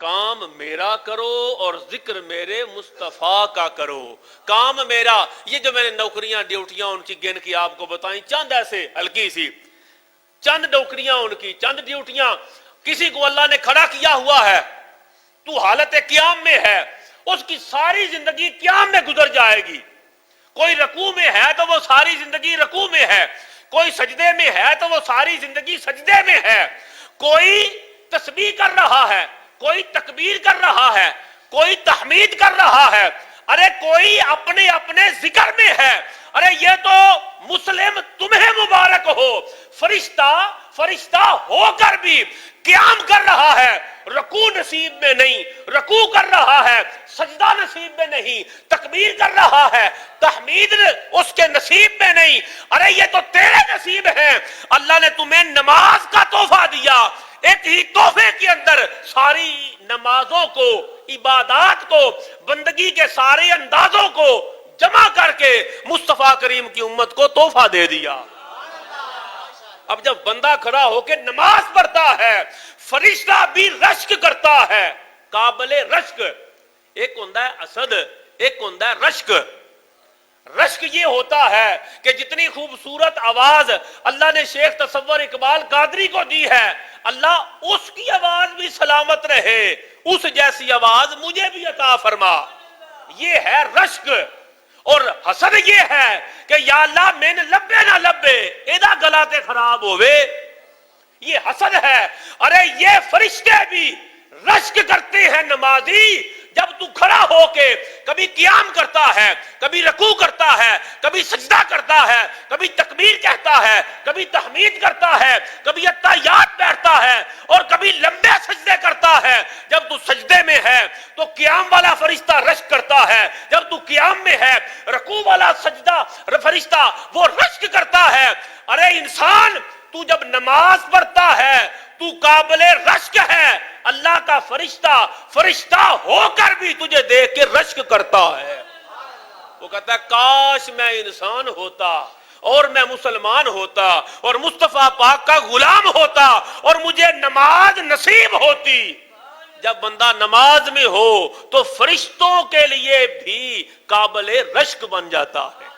کام میرا کرو اور ذکر میرے مصطفیٰ کا کرو. کام میرا، یہ جو میں نے نوکریاں ڈیوٹیاں ان کی گن کی آپ کو بتائیں، چند ایسے ہلکی سی چند نوکریاں ان کی، چند ڈیوٹیاں. کسی کو اللہ نے کھڑا کیا ہوا ہے، تو حالت قیام میں ہے، اس کی ساری زندگی قیام میں گزر جائے گی. کوئی رکوع میں ہے تو وہ ساری زندگی رکوع میں ہے، کوئی سجدے میں ہے تو وہ ساری زندگی سجدے میں ہے. کوئی تسبیح کر رہا ہے، کوئی تکبیر کر رہا ہے، کوئی تحمید کر رہا ہے، ارے کوئی اپنے اپنے ذکر میں ہے. ارے یہ تو مسلم تمہیں مبارک ہو، فرشتہ ہو کر بھی قیام کر رہا ہے، رکوع نصیب میں نہیں، رکوع کر رہا ہے، سجدہ نصیب میں نہیں، تکبیر کر رہا ہے، تحمید اس کے نصیب میں نہیں. ارے یہ تو تیرے نصیب ہے. اللہ نے تمہیں نماز کا تحفہ دیا، ایک ہی تحفے کے اندر ساری نمازوں کو، عبادات کو، بندگی کے سارے اندازوں کو جمع کر کے مصطفیٰ کریم کی امت کو تحفہ دے دیا. اب جب بندہ کھڑا ہو کے نماز پڑھتا ہے، فرشتہ بھی رشک کرتا ہے، قابل رشک. ایک ہوتا ہے اسد، ایک ہوتا ہے رشک. رشک یہ ہوتا ہے کہ جتنی خوبصورت آواز اللہ نے شیخ تصور اقبال قادری کو دی ہے، اللہ اس کی آواز بھی سلامت رہے، اس جیسی آواز مجھے بھی عطا فرما. یہ ہے رشک. اور حسد یہ ہے کہ یا اللہ میں نے لبے نہ لبے ایدہ گلا تے خراب ہوئے. یہ حسد ہے. ارے یہ فرشتے بھی رشک کرتے ہیں نمازی جب تو کھڑا ہو کے کبھی قیام کرتا ہے، کبھی رکوع کرتا ہے، کبھی سجدہ کرتا ہے، کبھی تکبیر کہتا ہے، کبھی تحمید کرتا ہے، کبھی اتحیات بیٹھتا ہے اور کبھی لمبے سجدے کرتا ہے. جب تو سجدے میں ہے تو قیام والا فرشتہ رشک کرتا ہے، جب تو قیام میں ہے رکوع والا سجدہ فرشتہ وہ رشک کرتا ہے. ارے انسان، تو جب نماز پڑھتا ہے تو قابل رشک ہے. اللہ کا فرشتہ ہو کر بھی تجھے دیکھ کے رشک کرتا ہے. وہ کہتا ہے کاش میں انسان ہوتا اور میں مسلمان ہوتا اور مصطفیٰ پاک کا غلام ہوتا اور مجھے نماز نصیب ہوتی. جب بندہ نماز میں ہو تو فرشتوں کے لیے بھی قابل رشک بن جاتا ہے.